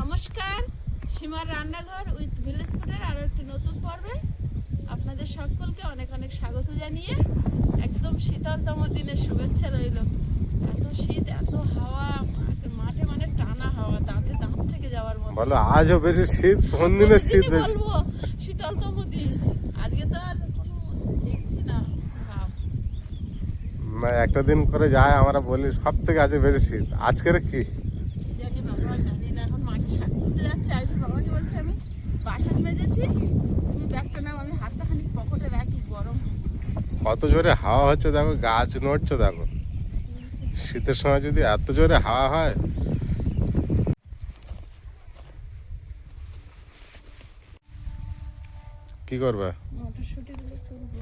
নমস্কার, সীমার রান্নাঘর উইথ ভিলেজ ফুডের আরও একটি নতুন পর্বে আপনাদের সকলকে অনেক অনেক স্বাগত জানিয়ে একদম শীতলতম দিনের শুভেচ্ছা রইল। এত শীত, এত হাওয়া, মাঠে মানে টানা হাওয়া, দাঁতে দাঁত থেকে যাওয়ার মতো। বলো আজও বেশি শীত, কোন দিনে শীত বেশি? বলবো শীতলতম দিন আজকে তো আর কোনো দেখছি না ভাব। একটা দিন করে যায়, আমরা বলি সব থেকে আজকে বেশি শীত। আজকের কি জানি বাবা, জানি না। এখন মাঠে শাক তুলতে যাচ্ছে, আয়ুষ বাবাকে বলছে আমি বাসন মেজেছি, তুমি ব্যাগটা নাও, আমি হাতটা খানিক পকেটে রাখি, গরম। কত জোরে হাওয়া হচ্ছে দেখো, গাছ নড়ছে দেখো। শীতের সময় যদি এত জোরে হাওয়া হয়, কি করবে? মটরশুঁটিগুলো তুলবো।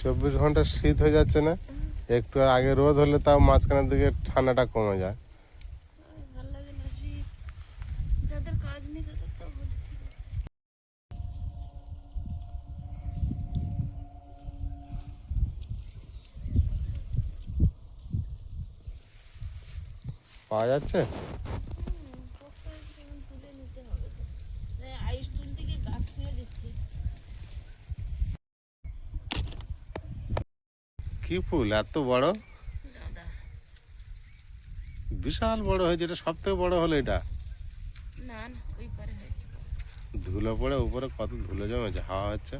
24 ঘন্টা শীত হয়ে যাচ্ছে না? একটু আগে রোদ হলে তাও মাঝখানের দিকে ঠান্ডাটা কমে যায়। ভালো লাগে না শীত, যাদের কাজ নেই তাদের তো বলে ঠিক আছে। পাওয়া যাচ্ছে? তুলে নিতে হবে তো। আয়ুষ তুলতে গিয়ে গাছ ছুঁয়ে দিচ্ছে। কি ফুল এত বড়? দাদা বিশাল বড় হয়েছে, এটা সব থেকে বড় হলো এটা। না না, ওই পারে হয়েছে। ধুলো পড়ে উপরে, কত ধুলো জমেছে, হাওয়া হচ্ছে।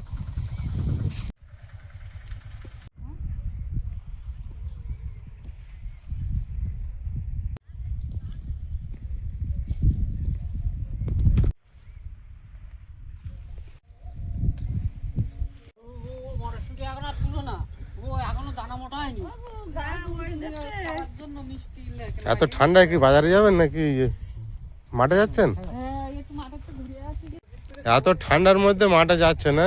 এত ঠান্ডায় কি বাজারে যাবেন নাকি মাঠে যাচ্ছেন? এত ঠান্ডার মধ্যে মাঠে যাচ্ছে না?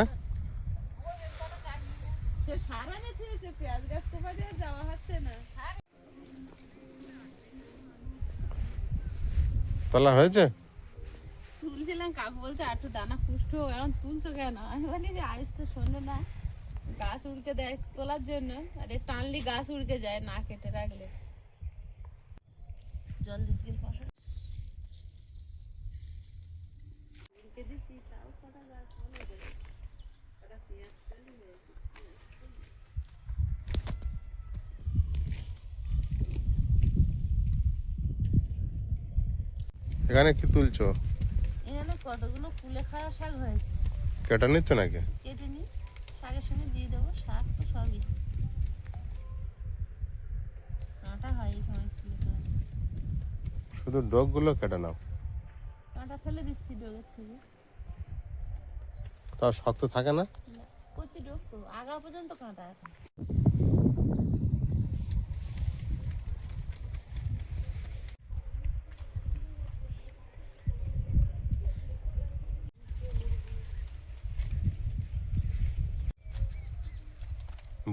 তোলা হয়েছে? তুলছিলাম, কাকু বলছে একটু দানা পুষ্ট, এখন তুলছো কেন? আমি বলি যে আয়ুষ তো শোনে না, গাছ উড়কে দেয় তোলার জন্য, আরে টানলি গাছ উড়কে যায় না কেটে রাখলে। জল দিতে দিচ্ছি, তাও কটা গাছ ভালো করে কটা পেঁয়াজ ফেলি হয়েছে। এখানে কি তুলছো? এখানে কতগুলো কুলে খাওয়া শাক হয়েছে, কেটে নিচ্ছ নাকি? কেটে নি, শাকের সঙ্গে দিয়ে দেবো। শাক তো সবই কাঁটা হয় এই সময় কুলে খাওয়া। শুধু ডগগুলো কেটে নাও, কাঁটা ফেলে দিচ্ছি ডোগের থেকে। তাও শক্ত থাকে না? কচি ডোগ তো, আগা পর্যন্ত কাঁটা এখন।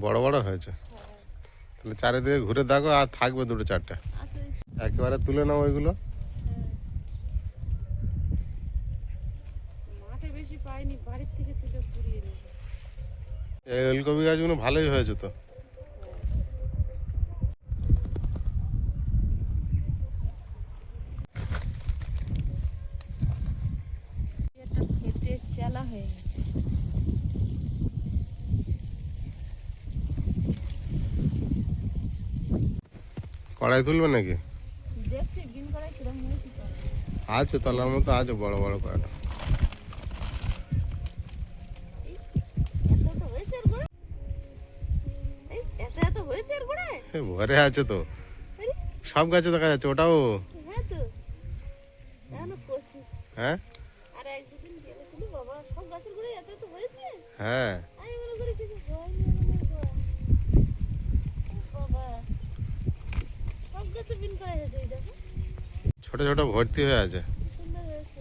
বড় বড় হয়েছে, তাহলে চারিদিকে ঘুরে দেখো, আর থাকবে দুটো চারটে। একেবারে তুলে নাও ওইগুলো। মাঠে বেশি পাইনি, বাড়ির থেকে তুলে পুড়িয়ে নেব। এই ওলকপি গাছগুলো ভালোই হয়েছে তো। এটা ফেটে চেলা হয়ে গেছে। কড়াই তুলবে নাকি? দেখছি বিন করাই কিরম হয়েছে। আছে তলার মতো, আছে বড় বড় কড়াইটা। এত হয়েছে এর গোড়ায়, এই এত হয়েছে এর গোড়ায়। ভরে আছে তো, সব গাছে দেখা যাচ্ছে। ওটাও হ্যাঁ তো, এখনো কচি। হ্যাঁ আর এক দুদিন গেলে কিন্তু বাবা সব গাছের গোড়ায় এত হয়েছে। হ্যাঁ, আমি মনে করি কিছু হয়নি মনে হয়। বাবা সব গাছে বিন করা হয়েছে, এই দেখো ছোট ছোট ভর্তি হয়ে আছে। সুন্দর হয়েছে,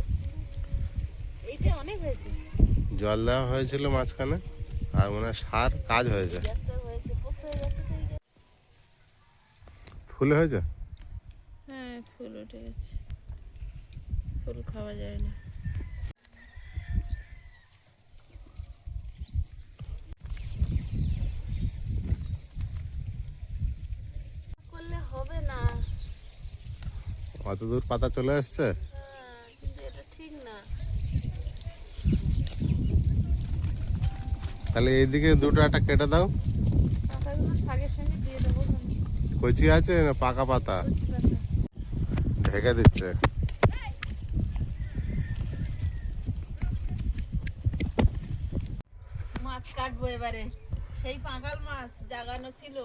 এইটা অনেক হয়েছে। জল দেওয়া হয়েছিল মাঝখানে, আর মনে হয় সার কাজ হয়েছে। গাছটা হয়েছে, পোক হয়ে গেছে তো এই গাছ। ফুল হয়েছে? হ্যাঁ ফুল উঠে গেছে, ফুল খাওয়া যায় না। অত দূর পাতা চলে আসছে। কিন্তু এটা ঠিক না। তাহলে এইদিকে দুটো একটা কেটে দাও। পাতাগুলো শাকের সঙ্গে দিয়ে দেবো। কচি আছে না পাকা পাতা? কচি পাতা। ঢেকে দিচ্ছে। মাছ কাটবো এবারে, সেই পাঁকাল মাছ জাগানো ছিল,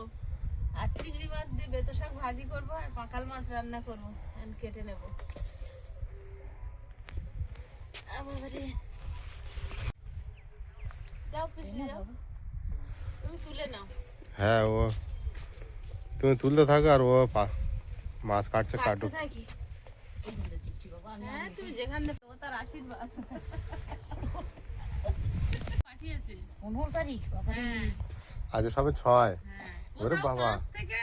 আর চিংড়ি মাছ দিয়ে বেতো শাক ভাজি করবো, আর পাঁকাল মাছ রান্না করবো। এখন কেটে নেবো। বাবারে, যাও পিছলে যাও, তুমি তুলে নাও। হ্যাঁ, ও তুমি তুলতে থাকো আর ও মাছ কাটছে, কাটতে কাটুক। থাকি। হ্যাঁ, তুমি যেখান থেকে ও তার আশীর্বাদ পাঠিয়েছে। 15 তারিখ বাবা। হ্যাঁ আজ সবে 6। হ্যাঁ, ওরে কোথাও বাবা। 5 থেকে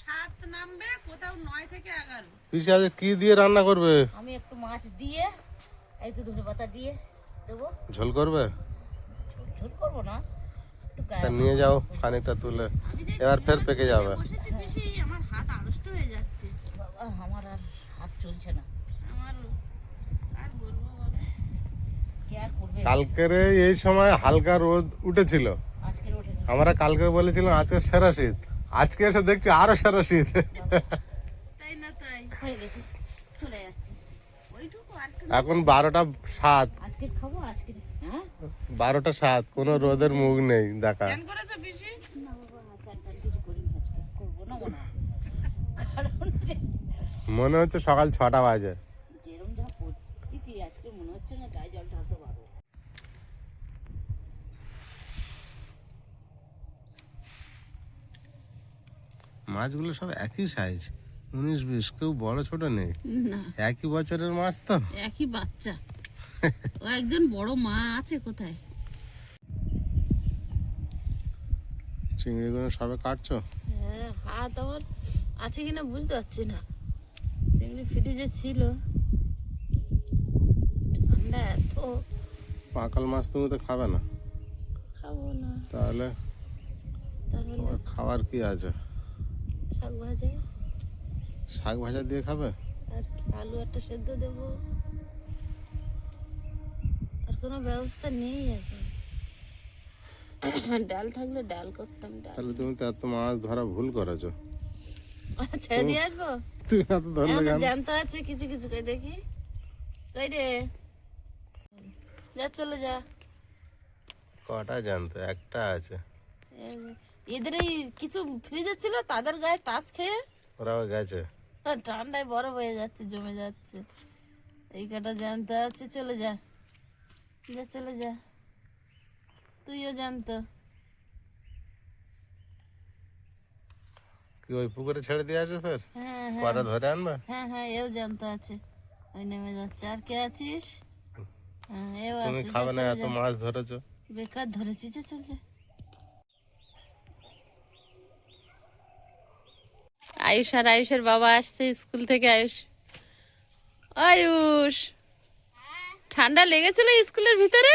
7 নামবে, কোথাও 9 থেকে 11। পিসি আজ কি দিয়ে রান্না করবে? আমি একটু মাছ দিয়ে একটু ধনে পাতা দিয়ে দেবো। ঝোল করবে? ঝোল করবো না, একটু তা নিয়ে যাও খানিকটা তুলে, এবার ফের পেকে যাবে। বসেছি বেশি, আমার হাত আড়ষ্ট হয়ে যাচ্ছে। বাবা আমার আর হাত চলছে না। আমার আর বলবো বলো, কে আর করবে? কালকের এই সময় হালকা রোদ উঠেছিল, আজকের ওঠে আমরা কালকে বলেছিলাম আজকে সেরা শীত, আজকে এসে দেখছি আরো সেরা শীত। তাই না? তাই হয়ে গেছে, চলে যাচ্ছে। ওইটুকু আর একটু এখন 12টা 7, আজকে খাবো আজকে। হ্যাঁ 12টা 7, কোনো রোদের মুখ নেই দেখা। ধ্যান করেছো বেশি? না বাবা, চান টান কিছু করিনি আজকে, করবো না মনে হয়। কারণ মনে হচ্ছে সকাল 6টা বাজে। যেরম যা পরিস্থিতি আজকে মনে হচ্ছে না গায়ে জল ঢালতে পারবো। মাছগুলো সব একই সাইজ, 19-20, কেউ বড় ছোট নেই, না, একই বছরের মাছ তো। একই বাচ্চা। ও একজন বড় মা আছে কোথায়? চিংড়িগুলো সবে কাটছো? হ্যাঁ, হাত আমার আছে কিনা বুঝতে পারছি না। চিংড়ি ফ্রিজে ছিল, ঠান্ডা এত। পাকাল মাছ তুমি তো খাবে না, খাবো না, তাহলে তাহলে তোমার খাবার কি আছে? শাক ভাজা শাক ভাজা দিয়ে খাবে? আর কি, আলু একটা সেদ্ধ দেবো। আর কোনো ব্যবস্থা নেই এখন। ডাল থাকলে ডাল করতাম, ডাল তাহলে তুমি তো এত মাছ ধরা ভুল করেছো। ছেড়ে দিয়ে আসবো। তুমি এত ধরলে এখন কেন? জানতে আছে কিছু কিছু, কই দেখি, কই রে, যা চলে যা। কটা জানতো? একটা আছে। এদের এই কিছু ফ্রিজে ছিল, তাদের গায়ে টাচ খেয়ে ওরাও গেছে। ঠান্ডায় বরফ হয়ে যাচ্ছে, জমে যাচ্ছে। এই কটা জানতে আছে, চলে যা, যা চলে যা। তুইও জানতো। কি ওই পুকুরে ছেড়ে দিয়ে আসবে ফের? হ্যাঁ পরে হ্যাঁ ধরে আনবে? হ্যাঁ হ্যাঁ, এও জানতে আছে, ওই নেমে যাচ্ছে। আর কে আছিস? হ্যাঁ, এও তুমি আছে, যা খাবে না, চলে এত যা। মাছ ধরেছো। বেকার ধরেছি, যে চল যা। আয়ুষ আর আয়ুষের বাবা আসছে স্কুল থেকে। আয়ুষ, আয়ুষ, ঠান্ডা লেগেছিল স্কুলের ভিতরে?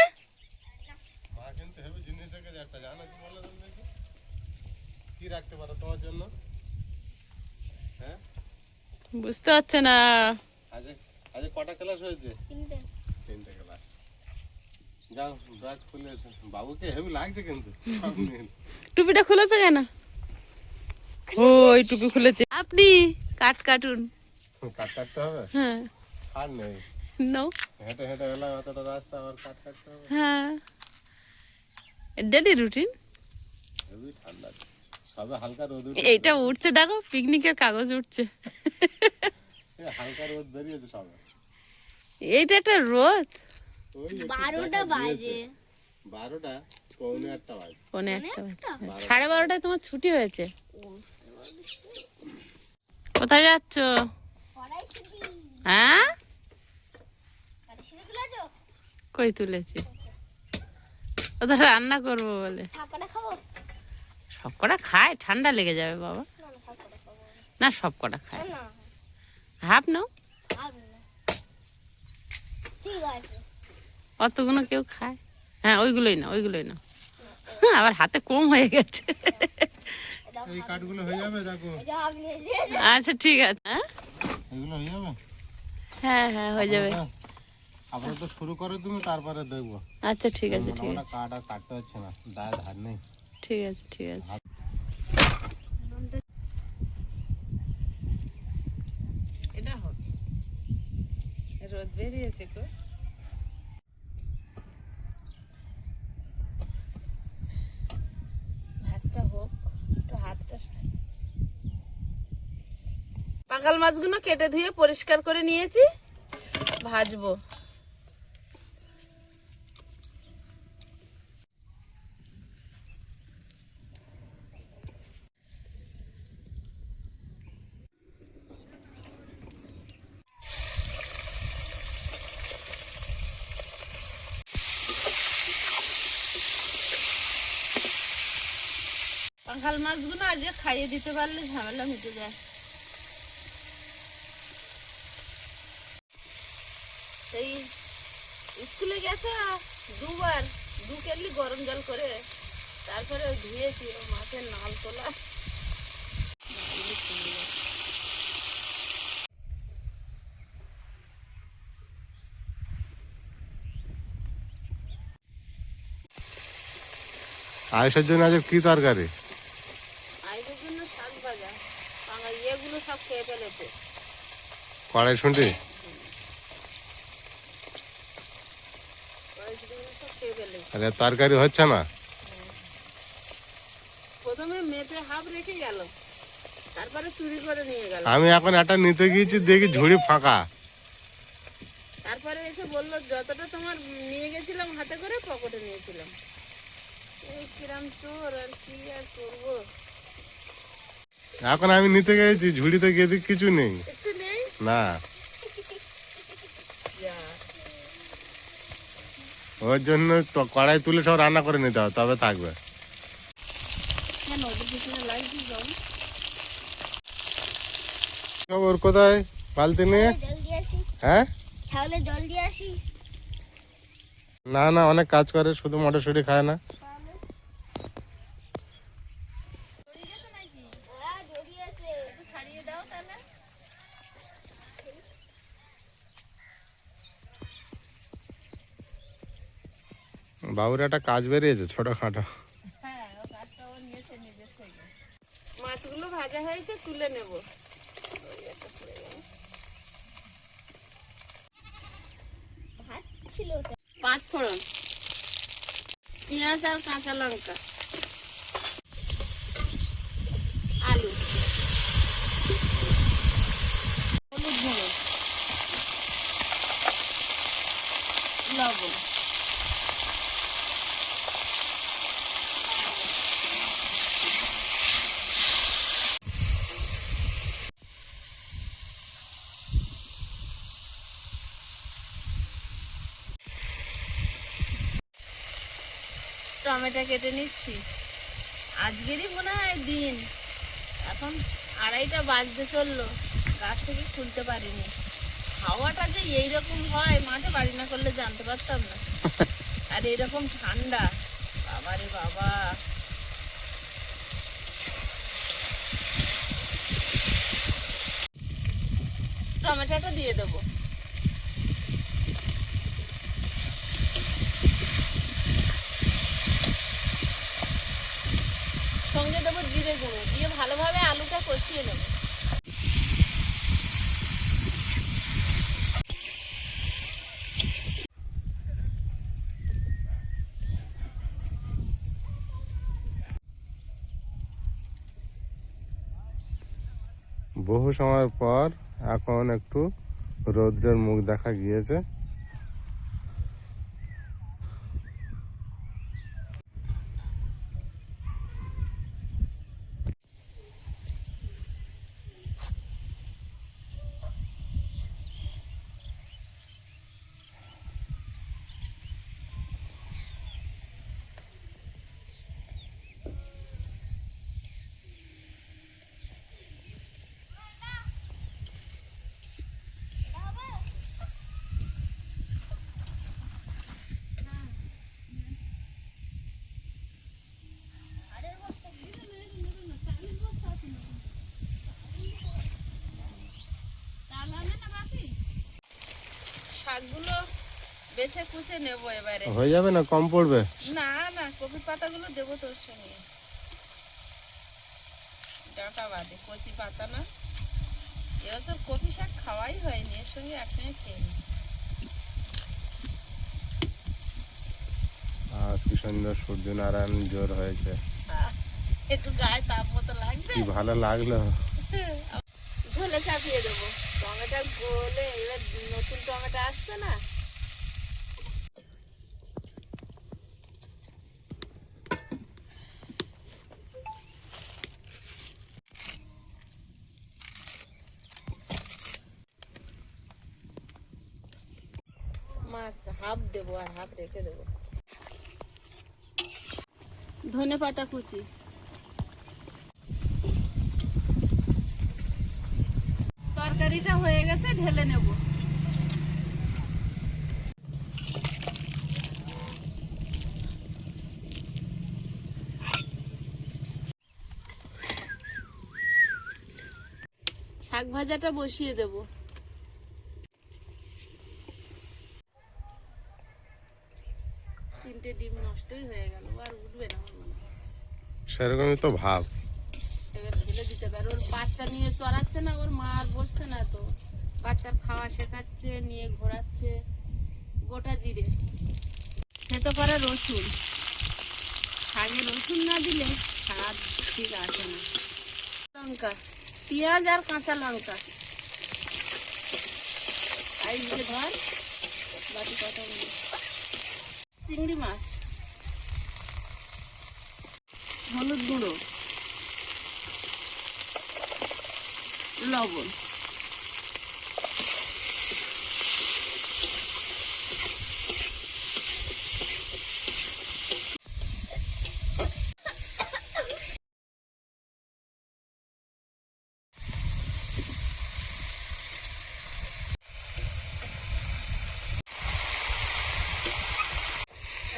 মা কিন্তু হেভি জিনিস রেখেছে একটা, জানো কি বলে তুমি দেখি? কি রাখতে পারো তোমার জন্য? হ্যাঁ, বুঝতে পারছে না। আজ আজ কটা ক্লাস হয়েছে? 3টে ক্লাস। যাও ব্যাগ খুলে এসো। বাবুকে হেভি লাগছে কিন্তু সব নিয়ে। টুপিটা খুলেছে কেন? ওই টুপি খুলেছে। আপনি কাটুন। কাটতে হবে? হ্যাঁ, ছাড় নেই, নো, হেঁটে হেঁটে এলাম এতটা রাস্তা, আবার কাটতে হবে। হ্যাঁ, ডেলি রুটিন। হেভি ঠান্ডা দিচ্ছে। সবে হালকা রোদ উঠে, এইটা উঠছে, দেখো পিকনিকের কাগজ উঠছে। হালকা রোদ বেরিয়েছে সবে। এইটা একটা রোদ। ওই 12টা বাজে। 12টা পৌনে 1টা বাজে। পৌনে 1টা বাজে। 12:30টায় তোমার ছুটি হয়েছে। কোথায় যাচ্ছ? হ্যাঁ, কই তুলেছি? ওটা রান্না করবো বলে। সব কটা খায়, ঠান্ডা লেগে যাবে বাবা। না, সব কটা খায়। হাফ নাও, অতগুলো কেউ খায়? হ্যাঁ, ওইগুলোই না, ওইগুলোই না। আবার হাতে কম হয়ে গেছে। এই কাঠগুলো হয়ে যাবে, দেখো আচ্ছা ঠিক আছে। হ্যাঁ, এগুলো হয়ে যাবে। হ্যাঁ হ্যাঁ হয়ে যাবে। আপাতত শুরু করো তুমি, তারপরে দেখবো। আচ্ছা ঠিক আছে ঠিক মনে আছে কাঠ আর কাটতে হচ্ছে না, দায় ধার নেই। ঠিক আছে ঠিক আছে। এটা হবে, রোদ বেরিয়েছে গো। ভাতটা হোক, একটু হাতটা পাকাল মাছগুলো কেটে ধুয়ে পরিষ্কার করে নিয়েছি, ভাজবো। পাকাল মাছগুলো আজকে খাইয়ে দিতে পারলে ঝামেলা মিটে যায়। সেই স্কুলে গেছে দুবার, 2 কেটলি গরম জল করে, তারপরে ধুয়েছি মাছের নাল তোলা। আয়েশের জন্য আজ কি তরকারি? আইদের জন্য শাক ভাজা, আমার ইয়েগুলো সব খেয়ে ফেলেছে। কড়াই শুনটি সব খেয়ে ফেলেছে। আরে তরকারি হচ্ছে না। প্রথমে মেপে হাফ রেখে গেল, তারপরে চুরি করে নিয়ে গেল। আমি এখন একটা নিতে গিয়েছি, দেখি ঝুড়ি ফাঁকা। তারপরে এসে বললো যতটা তোমার নিয়ে গেছিলাম হাতে করে পকেটে নিয়েছিলাম। এই কিরাম চোর, আর কি আর করবো। এখন আমি নিতে গেছি, ঝুড়িতে গিয়ে দেখি কিছু নেই। কিছু নেই। না, যা, ওর জন্য তো কড়াই তুলে সব রান্না করে নিতে হবে, তবে থাকবে। কেন ওদের পিছনে লাগছি যাও। খবর কোথায় বালতি নিয়ে? জলদি আসি, হ্যাঁ তাহলে জলদি আসি। না না, অনেক কাজ করে, শুধু মটরশুঁটি খায় না। হ্যাঁ জড়িয়ে আছে। ছাড়িয়ে দাও তাহলে। বাবুর একটা কাজ বেরিয়েছে ছোটখাটো। হ্যাঁ, ও কাজটা ও নিয়েছে নিজের থেকে। মাছগুলো ভাজা হয়েছে, তুলে নেব। ভাত ছিল ওটা। 5 ফোড়ন, পেঁয়াজ আর কাঁচা লঙ্কা, আলু, হলুদ গুঁড়ো, লবণ, টমেটো কেটে নিচ্ছি। আজকেরই মনে হয় দিন, এখন 2:30টা বাজতে চললো, গাছ থেকে খুলতে পারিনি। হাওয়াটা যে এইরকম হয়, মাঠে বাড়ি না করলে জানতে পারতাম না। আর এরকম ঠান্ডা, বাবারে বাবা। টমেটোটা দিয়ে দেবো, সঙ্গে দেবো জিরে গুঁড়ো, দিয়ে ভালোভাবে আলুটা কষিয়ে নেব। বহু সময় পর এখন একটু রৌদ্রের মুখ দেখা গিয়েছে। শাকগুলো বেছে কুচে নেবো এবারে। হয়ে যাবে না, কম পড়বে? না না, কপি পাতাগুলো দেবো তোর সঙ্গে, ডাটা বাদে, কচি পাতা না। এবার তো কপি শাক খাওয়াই হয়নি, এর সঙ্গে একসঙ্গে খেয়ে নি। কি সুন্দর সূর্যনারায়ণ জোর হয়েছে, একটু গায়ে তাপ মতো লাগবে, কি ভালো লাগলো। ঝোলে চাপিয়ে দেবো টমেটো গলে। এবার নতুন টমেটো আসছে না, মাছ হাফ দেবো আর হাফ রেখে দেবো। ধনে পাতা কুচি, তরকারিটা হয়ে গেছে, ঢেলে নেব। শাক ভাজাটা বসিয়ে দেব। তিনটে ডিম নষ্টই হয়ে গেল, আর উঠবে না আমার মনে হচ্ছে। সেরকমই তো ভাব। এবার ঢেলে দিতে পারে, ওর বাচ্চা নিয়ে চড়াচ্ছে না, ওর মা আর বসছে না তো, বাচ্চার খাওয়া শেখাচ্ছে, নিয়ে ঘোরাচ্ছে। গোটা জিরে, খেতে পারে রসুন, শাকে রসুন না দিলে স্বাদ ঠিক আসে না। লঙ্কা, পেঁয়াজ আর কাঁচা লঙ্কা। এই যে ধর বাটি কথা বলি। চিংড়ি মাছ, হলুদ গুঁড়ো, লবণ,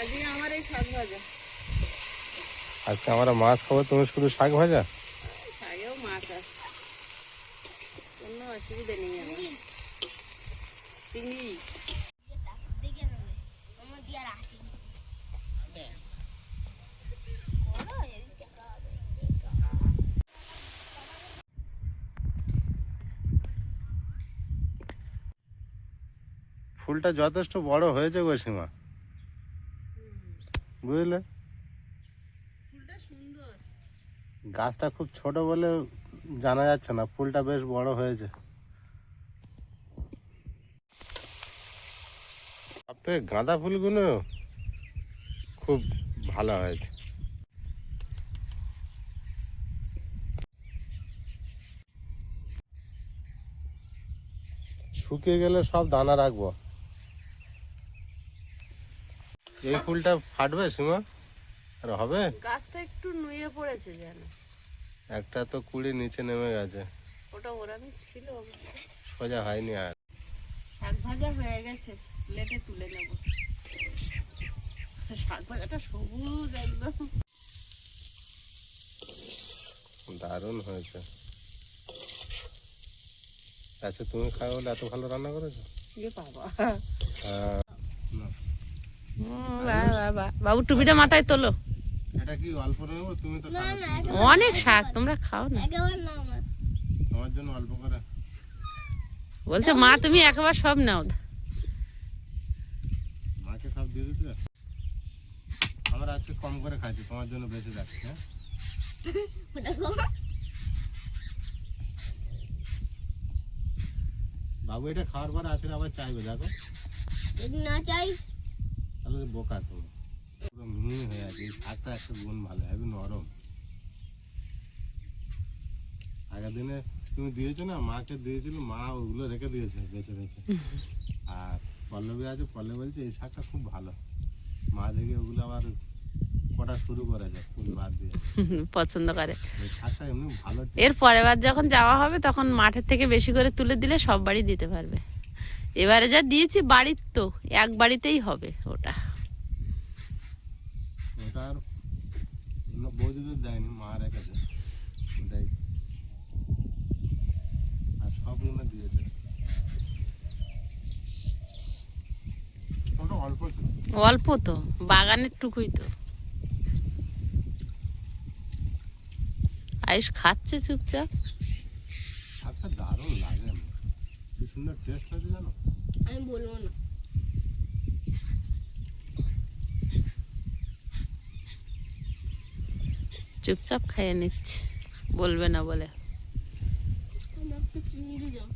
আজকে আমার এই শাক ভাজা। আজকে আমরা মাছ খাবো, তুমি শুধু শাক ভাজা? শাকেও মাছ আছে, কোনো অসুবিধা নেই আমার। চিংড়ি ফুলটা যথেষ্ট বড় হয়েছে গো সীমা, বুঝলে? ফুলটা সুন্দর। গাছটা খুব ছোট বলে জানা যাচ্ছে না, ফুলটা বেশ বড় হয়েছে। সবথেকে গাঁদা ফুলগুলো খুব ভালো হয়েছে। শুকিয়ে গেলে সব দানা রাখবো। এই ফুলটা ফাটবে সীমা, আর হবে? গাছটা একটু নুয়ে পড়েছে যেন, একটা তো কুড়ি নিচে নেমে গেছে, ওটা ওরামি ছিল। সোজা হয়নি আর। শাক ভাজা হয়ে গেছে, প্লেটে তুলে নেব। শাক ভাজাটা সবুজ একদম, দারুণ হয়েছে। আচ্ছা, তুমি খাও বলে এত ভালো রান্না করেছো? বাবা। হ্যাঁ। বাবু টুপিটা মাথায় তোলো। এটা কি অল্প নেবো? তুমি তো খাও। অনেক শাক, তোমরা খাও না। তোমার জন্য অল্প করে বলছে মা তুমি একবার সব নাও। মাকে সব দিয়ে দিতে। আমরা আজকে কম করে খাচ্ছি, তোমার জন্য বেঁচে যাচ্ছে। হ্যাঁ, বাবু এটা খাওয়ার পরে আছে আবার চাইবে, দেখো না চাই তাহলে বোকা তুমি। পুরো মিহি হয়ে আছে। এই শাকটা একটা গুণ ভালো, হেবি নরম। আগের দিনে তুমি দিয়েছো না, মাকে দিয়েছিল, মা ওগুলো রেখে দিয়েছে বেছে বেছে। আর পল্লবী আছে, পল্লবী বলছে এই শাকটা খুব ভালো। মা দেখে ওগুলো আবার কটা শুরু করেছে ফুল বাদ দিয়ে। পছন্দ করে। এই শাকটা এমনি ভালো। এর পরের বার যখন যাওয়া হবে তখন মাঠের থেকে বেশি করে তুলে দিলে সব বাড়ি দিতে পারবে। এবারে যা দিয়েছি বাড়ির, তো এক বাড়িতেই হবে ওটা। ওটা আর অন্য বৌদিদের দেয়নি, মা রেখেছে ওটাই। আর সব মনে দিয়েছে। অল্প ছিল। অল্প তো, বাগানের টুকুই তো। আয়ুষ খাচ্ছে চুপচাপ। শাকটা দারুণ লাগে আমার। কি সুন্দর টেস্ট হয়েছে জানো? আমি বলবো না। চুপচাপ খেয়ে নিচ্ছে, বলবে না বলে। আমার একটু চিংড়ি দাও,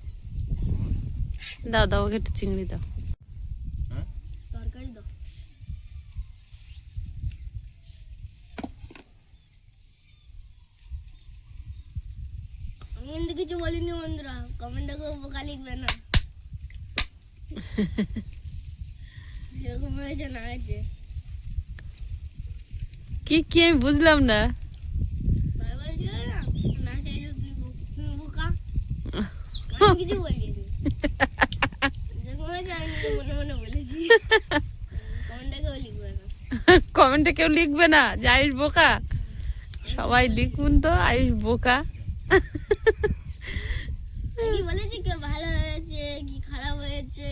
দাও দাও, ওকে একটু চিংড়ি দাও। হ্যাঁ তরকারি দাও। আমি কিন্তু কিছু বলিনি বন্ধুরা, কমেন্টে কেউ বোকা লিখবে না। এরকম হয়েছে না হয়েছে কি কি আমি বুঝলাম না। ভাই বলছিল না, না চাইলে তুমি বোকা। আমি কিছু বলিনি, যেরকম হয়েছে আমি মনে মনে বলেছি। কমেন্টে কেউ লিখবে না। কমেন্টে কেউ লিখবে না যে আয়ুষ বোকা। সবাই লিখুন তো আয়ুষ বোকা। কি বলেছি কেউ ভালো হয়েছে কি খারাপ হয়েছে?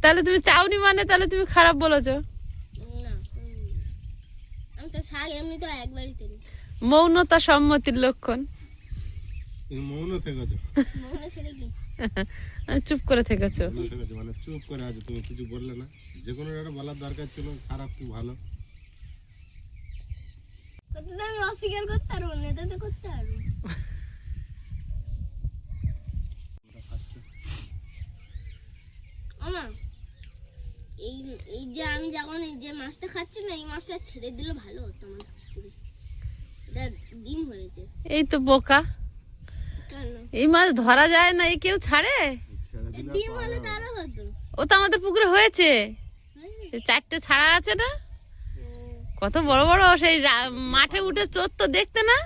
তাহলে তুমি চাওনি মানে তাহলে তুমি খারাপ বলেছো। না, আমি তো শাক এমনি তো একবারই তুলি। মৌনতা সম্মতির লক্ষণ। তুমি মৌন থেকেছো। মনে ছেড়ে কি আমি চুপ করে থেকেছো। মৌন থেকেছো মানে চুপ করে আছো, তুমি কিছু বললে না। যে কোনো একটা বলার দরকার ছিল, খারাপ কি ভালো। কত আমি অস্বীকার করতে পারবো না, এটা তো করতে পারবো। আমা এই এই যে আমি যখন এই যে মাছটা খাচ্ছি না, এই মাছটা ছেড়ে দিলে ভালো হতো আমার পুকুরে। এটা ডিম হয়েছে এই তো বোকা, কেন? এই মাছ ধরা যায় না, এই কেউ ছাড়ে? ছেড়ে এ দিলে ডিম হলে তারও হতো। ও তো আমাদের পুকুরে হয়েছে, হয়নি? এই 4টে ছাড়া আছে না, কত বড় বড়। সেই মাঠে উঠে চোর তো দেখতে না।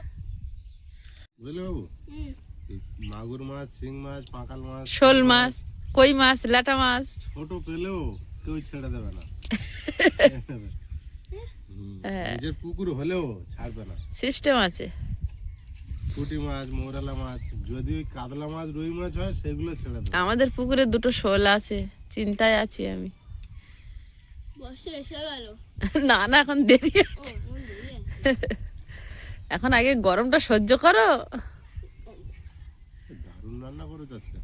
বুঝলে বাবু, হুম। এই মাগুর মাছ, শিং মাছ, পাঁকাল মাছ, শোল মাছ, কই মাছ, ল্যাটা মাছ ছোট পেলেও কেউ ছেড়ে দেবে না। নিজের পুকুর হলেও ছাড়বে না। সিস্টেম আছে। পুঁটি মাছ, মৌরালা মাছ, যদি ওই কাতলা মাছ, রুই মাছ হয় সেগুলো ছেড়ে দেবে। আমাদের পুকুরে 2টো শোল আছে, চিন্তায় আছি আমি। বর্ষা এসে গেল। না না, এখন দেরি ও আছে। আমার দেরি আছে। এখন আগে গরমটা সহ্য করো। দারুণ রান্না করেছ আজকে।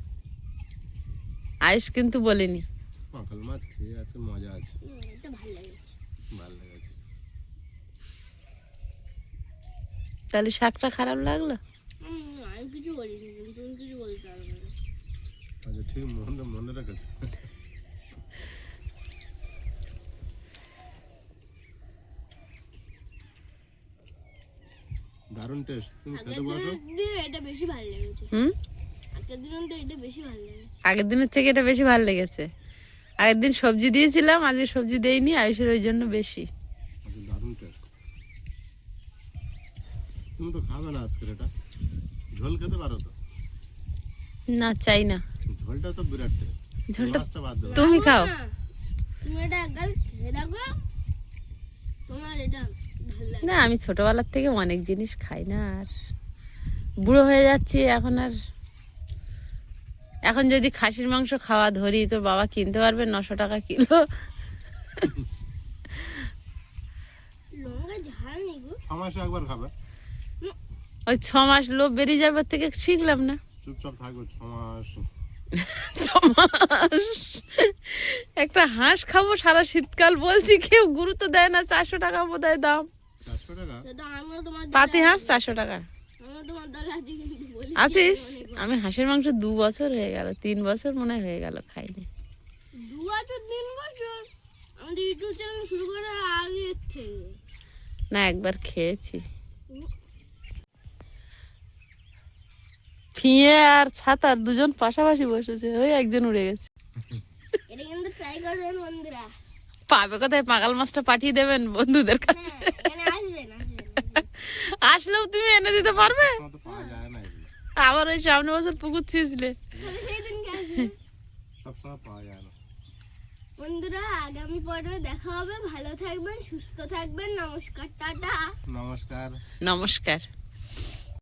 আয়ুষ কিন্তু বলিনি। পাঁকাল মাছ খেয়ে আছে, মজা আছে, এটা ভালো লেগেছে। ভালো লেগেছে। তাহলে শাকটা খারাপ লাগলো? আমি কিছু বলিনি, তুমি কিছু বলতে পারবে না। আচ্ছা ঠিক, মনে রেখেছো। দারুণ টেস্ট, তুমি খেতে আগের বসো। দিনের দিয়ে এটা বেশি ভালো লেগেছে। হুম, আগের দিনের তো এটা বেশি ভালো লেগেছে। আগের দিনের থেকে এটা বেশি ভালো লেগেছে। আগের দিন সবজি দিয়েছিলাম, আজকে সবজি দেইনি, আয়ুষের ওই জন্য বেশি। আচ্ছা, দারুণ টেস্ট। তুমি তো খাবে না আজকের এটা, ঝোল খেতে পারো তো? না, চাই না ঝোলটা তো বিরাট টেস্ট। ঝোলটা। মাছটা বাদ দেবে। তুমি খাও। না, তুমি এটা একবার খেয়ে দেখো, তোমার এটা ভালো লাগবে। না, আমি ছোটবেলার থেকে অনেক জিনিস খাই না, আর বুড়ো হয়ে যাচ্ছি এখন। আর এখন যদি খাসির মাংস খাওয়া ধরি, তো বাবা কিনতে পারবে 900 টাকা কিলো। লঙ্কা ঝাল নেই গো। 6 মাসে একবার খাবে, ওই 6 মাস লোভ বেরিয়ে যাবে, ওর থেকে শিখলাম না। চুপচাপ থাকবে 6 মাস। 6 মাস একটা হাঁস খাবো সারা শীতকাল, বলছি কেউ গুরুত্ব দেয় না। 400 টাকা বোধহয় দাম 400 টাকা? সেটা আমিও তোমার পাতি হাঁস, 400 টাকা। আমিও তোমার দলে আছি, কিন্তু বলি আছিস? আমি হাঁসের মাংস 2 বছর হয়ে গেল, 3 বছর মনে হয় হয়ে গেল খাইনি। 2 বছর 3 বছর আমাদের ইউটিউব চ্যানেল শুরু করার আগে থেকে। না, একবার খেয়েছি। ফিয়ে আর ছাতার দুজন পাশাপাশি বসেছে, ওই একজন উড়ে গেছে। এটা কিন্তু ট্রাই করবেন বন্ধুরা। পাবে কোথায়? পাগাল মাছটা পাঠিয়ে দেবেন বন্ধুদের না, কাছে। এখানে আসবেন আসবেন। আসলেও তুমি এনে দিতে পারবে? তোমার তো পাওয়া যায় না এগুলো, আবার ওই সামনে বছর পুকুর ছিঁচলে। তাহলে সেই দিনকে আসবেন। সবসময় পাওয়া যায় না। বন্ধুরা, আগামী পর্বে দেখা হবে। ভালো থাকবেন, সুস্থ থাকবেন। নমস্কার, টাটা। নমস্কার। নমস্কার।